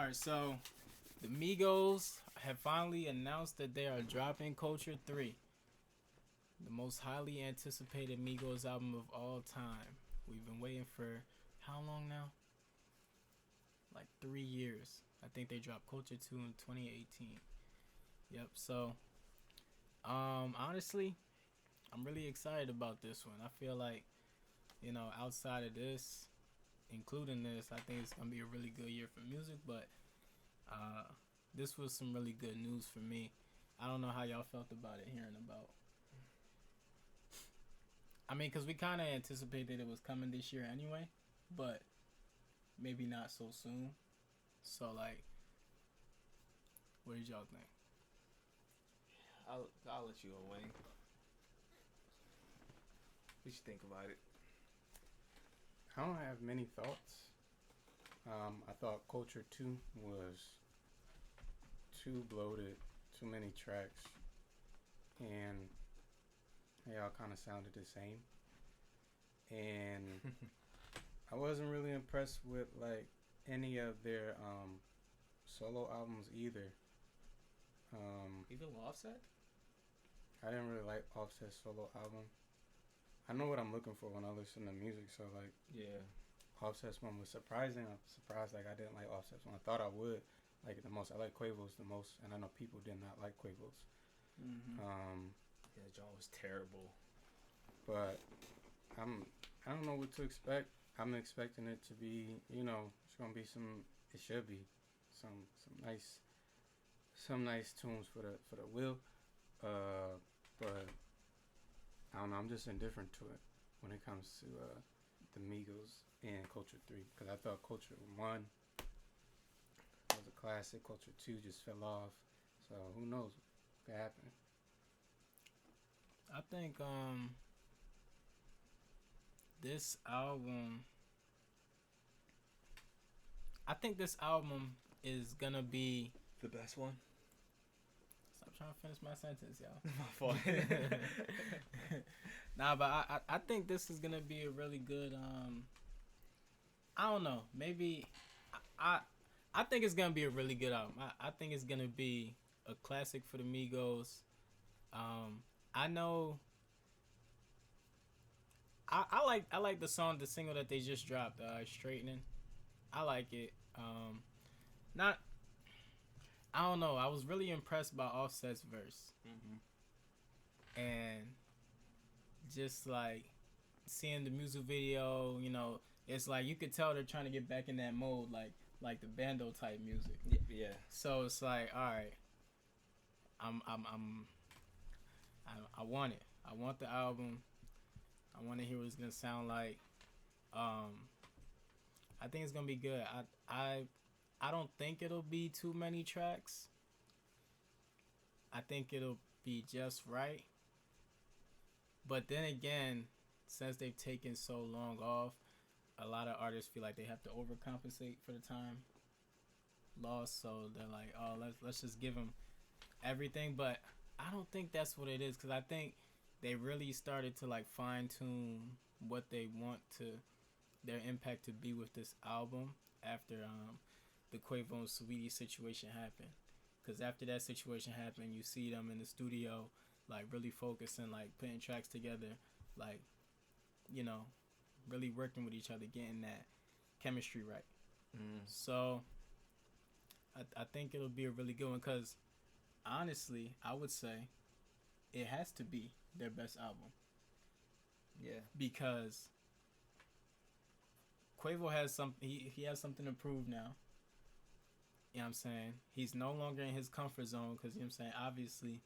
Alright, so the Migos have finally announced that they are dropping Culture 3, the most highly anticipated Migos album of all time. We've been waiting for how long now? Like 3 years. I think they dropped Culture 2 in 2018. Yep, so honestly, I'm really excited about this one. I feel like, outside of this, including this, I think it's gonna be a really good year for music, but uh this was some really good news for me. I don't know how y'all felt about it, hearing about. I mean, because we kind of anticipated it was coming this year anyway, but maybe not so soon. So, like, what did y'all think? I'll let you go, Wayne. What you think about it? I don't have many thoughts. I thought Culture 2 was too bloated, too many tracks, and they all kind of sounded the same. And I wasn't really impressed with like any of their solo albums either. Even Offset? I didn't really like Offset's solo album. I know what I'm looking for when I listen to music, so like Yeah. Offset's one was surprising. I'm surprised like I didn't like Offset's one. I thought I would like it the most. I like Quavo's the most, and I know people did not like Quavo's. Mm-hmm. Yeah, John was terrible. But I don't know what to expect. I'm expecting it to be, it's gonna be some. It should be some nice tunes for the wheel. But I don't know. I'm just indifferent to it when it comes to the Migos and Culture 3, because I thought Culture 1 was a classic. Culture 2 just fell off. So who knows what could happen? I think this album. I think this album is gonna be. The best one? Stop trying to finish my sentence, y'all. My fault. Nah, but I think this is gonna be a really good. I don't know. Maybe I I think it's gonna be a really good album. I think it's gonna be a classic for the Migos. I know. I like the single that they just dropped, Straightening. I like it. Not I don't know. I was really impressed by Offset's verse, and just like seeing the music video, it's like you could tell they're trying to get back in that mode, like the bando type music. Yeah. So it's like, all right, I want it. I want the album. I want to hear what it's gonna sound like. I think it's gonna be good. I don't think it'll be too many tracks. I think it'll be just right. But then again, since they've taken so long off, a lot of artists feel like they have to overcompensate for the time lost. So they're like, oh, let's just give them everything. But I don't think that's what it is, because I think they really started to like fine tune what they want to their impact to be with this album after the Quavo and Saweetie situation happened. Because after that situation happened, you see them in the studio, like really focusing, like putting tracks together, like, you know, really working with each other, getting that chemistry right. So I think it'll be a really good one, because honestly, I would say it has to be their best album. Yeah. Because Quavo has he has something to prove now. You know what I'm saying? He's no longer in his comfort zone, because, you know what I'm saying, obviously,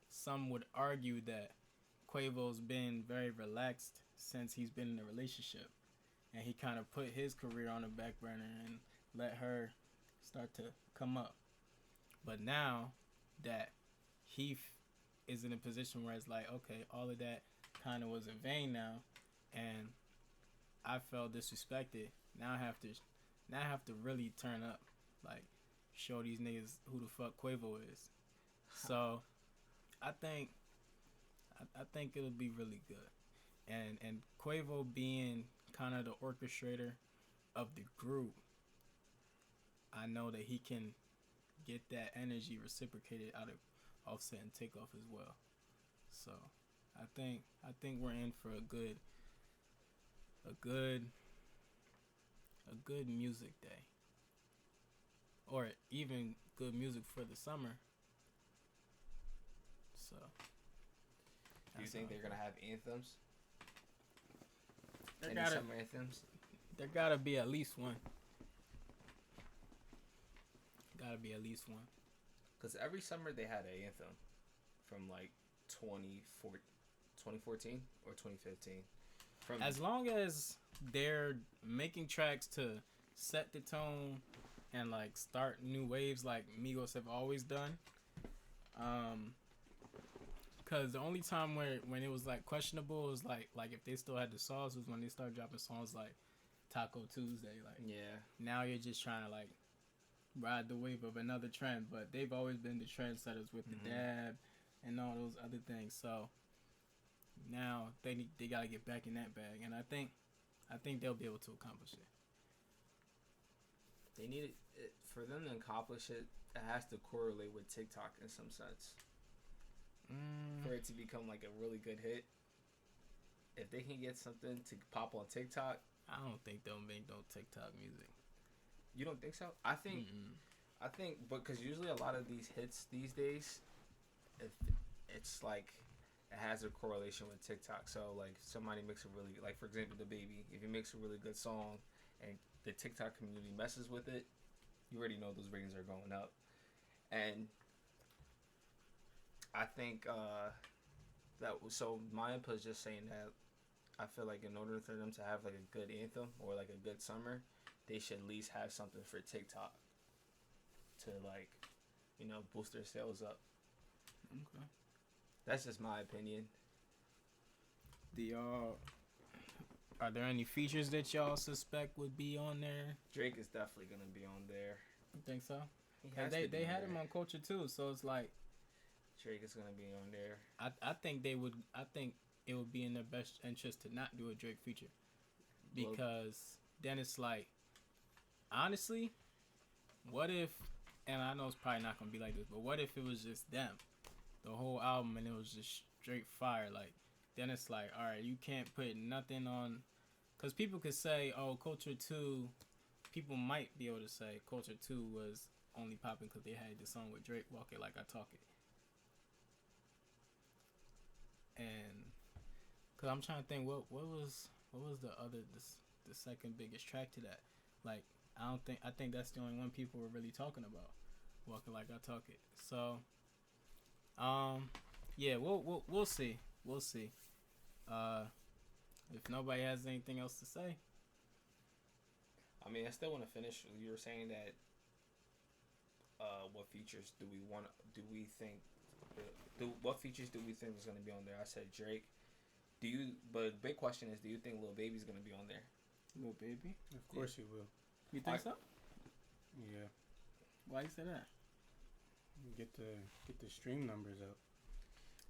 some would argue that Quavo's been very relaxed since he's been in a relationship. And he kind of put his career on the back burner and let her start to come up. But now that he is in a position where it's like, okay, all of that kind of was in vain now, and I felt disrespected. Now I have to really turn up, like show these niggas who the fuck Quavo is. So I think it'll be really good, and Quavo being kind of the orchestrator of the group, I know that he can get that energy reciprocated out of Offset and Takeoff as well. So I think we're in for a good music day, or even good music for the summer. So Do you think they're gonna have anthems? There Any summer anthems? There gotta be at least one. Gotta be at least one. Because every summer they had an anthem from like 2014 or 2015. From As long as they're making tracks to set the tone and like start new waves like Migos have always done. Cause the only time when it was like questionable was like if they still had the sauce was when they started dropping songs like Taco Tuesday. Like now you're just trying to like ride the wave of another trend, but they've always been the trendsetters with the dab and all those other things. So now they gotta get back in that bag, and I think they'll be able to accomplish it. They need it for them to accomplish it. It has to correlate with TikTok in some sense. For it to become like a really good hit, if they can get something to pop on TikTok, I don't think they'll make no TikTok music. You don't think so? I think, because usually a lot of these hits these days, if it's like it has a correlation with TikTok. So like somebody makes a really like for example the baby, if he makes a really good song and the TikTok community messes with it, you already know those ratings are going up. And I think so my input is just saying that I feel like in order for them to have like a good anthem or like a good summer, they should at least have something for TikTok to like, boost their sales up. Okay. That's just my opinion. Are there any features that y'all suspect would be on there? Drake is definitely gonna be on there. You think so? They had him on Culture too, so it's like Drake is gonna be on there. I think they would. I think it would be in their best interest to not do a Drake feature, because then it's like, honestly, what if? And I know it's probably not gonna be like this, but what if it was just them, the whole album, and it was just straight fire? Like, then it's like, all right, you can't put nothing on, because people could say, oh, Culture 2. People might be able to say Culture 2 was only popping because they had the song with Drake, Walk It Like I Talk It. And because I'm trying to think, what was the second biggest track to that? Like, I think that's the only one people were really talking about, Walk It Like I Talk It. So, yeah, we'll see. If nobody has anything else to say. I mean, I still want to finish. You were saying that. What features do we think is going to be on there? I said Drake. But the big question is, do you think Lil Baby's going to be on there? Lil Baby? Of course he will. You think so? Yeah. Why you say that? Get the stream numbers up.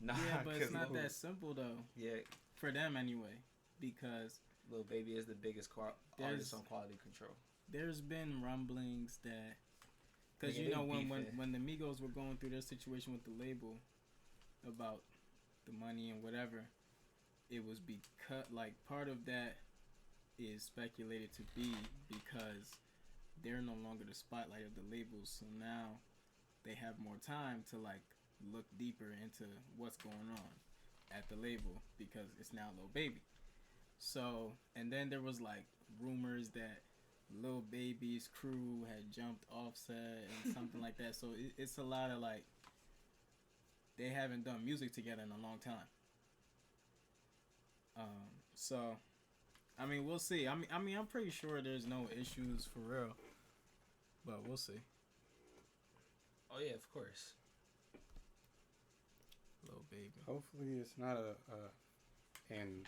Nah, yeah, but it's not that simple though. Yeah. For them anyway, because Lil Baby is the biggest artist on Quality Control. There's been rumblings that, because when the Migos were going through their situation with the label about the money and whatever, it was like part of that is speculated to be because they're no longer the spotlight of the labels, so now they have more time to like look deeper into what's going on at the label because it's now Lil Baby. So, and then there was like rumors that Lil Baby's crew had jumped Offset and something like that. So it's a lot of like, they haven't done music together in a long time. So, I mean, we'll see. I mean, I'm pretty sure there's no issues for real, but we'll see. Oh yeah, of course. Lil Baby. Hopefully, it's not and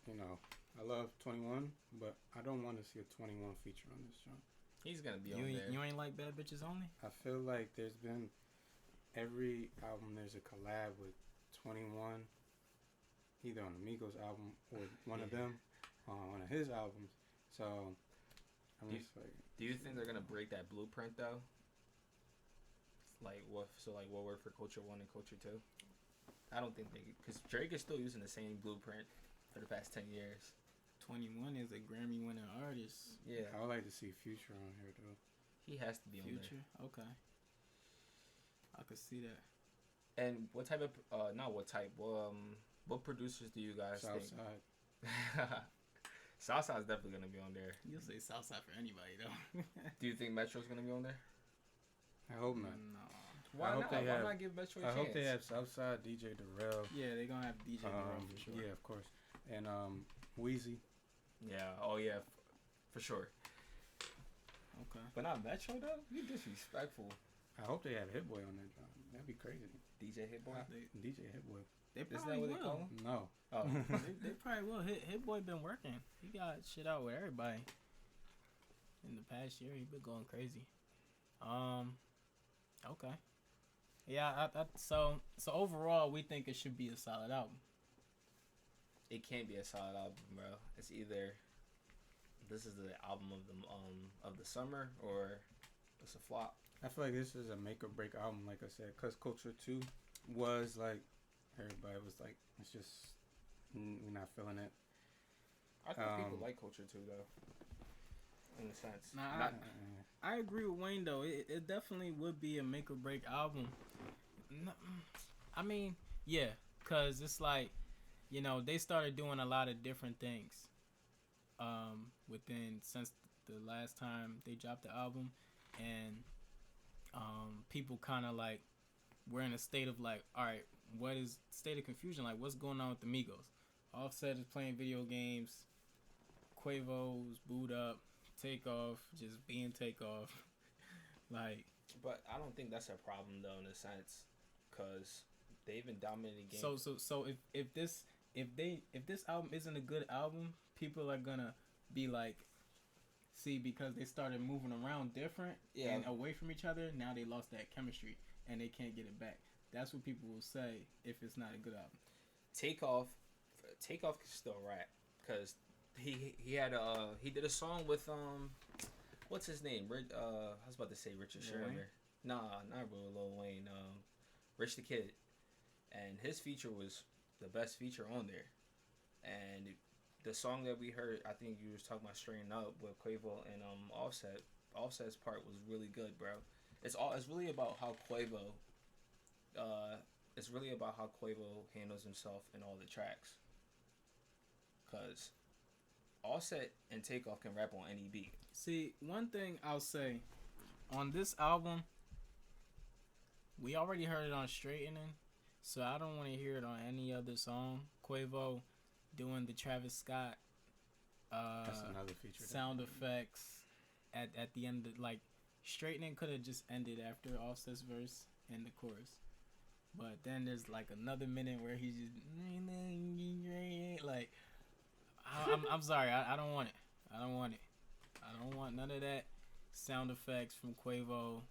I love 21, but I don't want to see a 21 feature on this joint. He's gonna be on there. You ain't like Bad Bitches Only? I feel like there's been every album there's a collab with 21, either on the Migos album or one of them on one of his albums. So I'm Do you, just like, do you think they're gonna break that blueprint though? Like what? So like what worked for Culture 1 and Culture 2? I don't think they, because Drake is still using the same blueprint for the past 10 years. 21 is a Grammy-winning artist. Yeah, I would like to see Future on here though. he has to be on Future, okay. I could see that. there. And what type of not what type? What producers do you guys think? Southside. Southside's definitely gonna be on there. You'll say Southside for anybody though. Do you think Metro's gonna be on there? I hope not. No. Why hope not? they Why have- not give Metro a I chance? hope they have Southside, DJ Darrell. Yeah, they're gonna have DJ Darrell for sure. Yeah, of course. And Wheezy. Yeah. Oh yeah, for sure. Okay. But not Metro though. You disrespectful. I hope they have Hit Boy on that job. That'd be crazy. DJ Hitboy. DJ Hit Boy. They Isn't probably that what they will. call him? No. Oh. They probably will. Hit Boy been working. He got shit out with everybody. In the past year, he been going crazy. Okay. Yeah. So overall, we think it should be a solid album. It can't be a solid album, bro. It's either this is the album of the summer or it's a flop. I feel like this is a make or break album, like I said, because Culture 2 was like, everybody was like, it's just, we're not feeling it. I think people like Culture too, though. In a sense. Nah, Not- I agree with Wayne though. It definitely would be a make or break album. I mean, yeah, cause it's like, you know, they started doing a lot of different things. Within since the last time they dropped the album, and people kind of like were in a state of like, all right, what is state of confusion? Like, what's going on with the Migos? Offset is playing video games. Quavo's booed up. Takeoff just being Takeoff. Like, but I don't think that's a problem though, in a sense, because they've been dominating games. so if this album isn't a good album, people are gonna be like, see, because they started moving around different and away from each other, now they lost that chemistry and they can't get it back. That's what people will say if it's not a good album. Takeoff can still rap because he did a song with what's his name? I was about to say Richard Lil Sherman. Wayne? Nah, not Lil Wayne. Rich the Kid, and his feature was the best feature on there. And the song that we heard, I think you was talking about Straighten Up with Quavo and Offset. Offset's part was really good, bro. It's really about how Quavo. It's really about how Quavo handles himself in all the tracks. Cause Offset and Takeoff can rap on any beat. See, one thing I'll say on this album, we already heard it on Straightening, so I don't want to hear it on any other song. Quavo doing the Travis Scott That's another feature. sound effects at the end of, like, Straightening could have just ended after Offset's verse and the chorus. But then there's like another minute where he's just like, I'm sorry, I don't want it. I don't want it. I don't want none of that sound effects from Quavo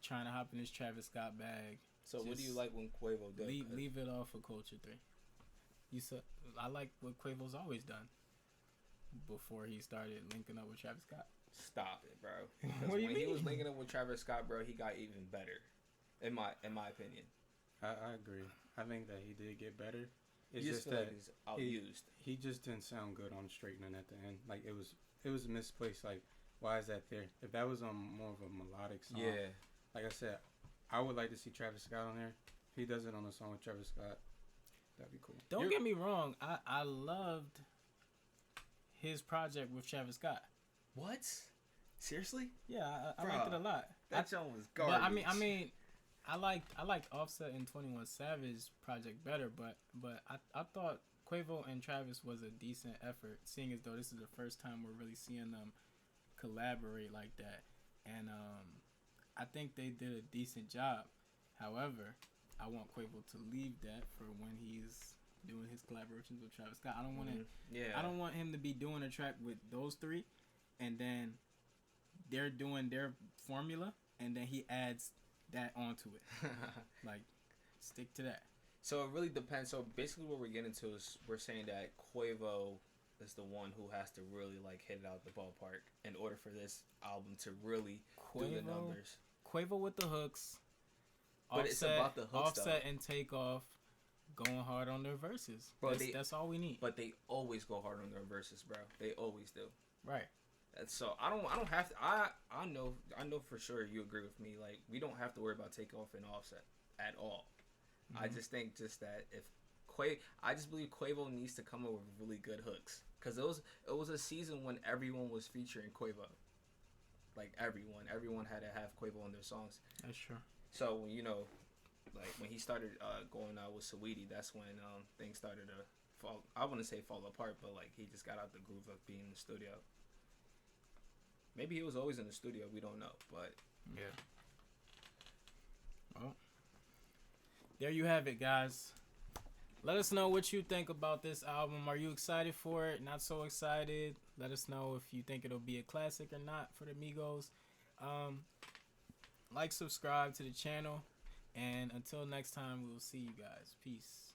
trying to hop in his Travis Scott bag. So what do you like when Quavo does? Leave it off of Culture 3. You said I like what Quavo's always done before he started linking up with Travis Scott. Stop it, bro. What do you when he was mean? linking up with Travis Scott, bro, he got even better. In my opinion. I agree. I think that he did get better. It's You just feel that like he's outused. he just didn't sound good on Straightening at the end. Like it was misplaced. Like, why is that there? If that was on more of a melodic song, Yeah. like I said, I would like to see Travis Scott on there. If he does it on a song with Travis Scott, that'd be cool. Don't get me wrong. I loved his project with Travis Scott. What? Seriously? Yeah, I Bruh, liked it a lot. That song was garbage. But I mean, I liked Offset and 21 Savage project better. But I thought Quavo and Travis was a decent effort, seeing as though this is the first time we're really seeing them collaborate like that. And I think they did a decent job. However, I want Quavo to leave that for when he's doing his collaborations with Travis Scott. I don't want Yeah. I don't want him to be doing a track with those three, and then they're doing their formula, and then he adds that onto it. Like, stick to that. So it really depends. So basically, what we're getting to is we're saying that Quavo is the one who has to really like hit it out the ballpark in order for this album to really do the numbers. Quavo with the hooks. But Offset, it's about the hooks, Offset though. and Takeoff going hard on their verses. Bro, that's all we need. But they always go hard on their verses, bro. They always do. Right. And so I don't have to. I know for sure you agree with me. Like we don't have to worry about Takeoff and Offset at all. Mm-hmm. I just think that if I just believe Quavo needs to come up with really good hooks because it was a season when everyone was featuring Quavo. Like everyone had to have Quavo on their songs. That's true. So like when he started going out with Saweetie, that's when things started to fall. I wouldn't say fall apart, but like he just got out the groove of being in the studio. Maybe he was always in the studio. We don't know, but yeah. Well, there you have it, guys. Let us know what you think about this album. Are you excited for it? Not so excited? Let us know if you think it'll be a classic or not for the Migos. Like, subscribe to the channel. And until next time, we will see you guys. Peace.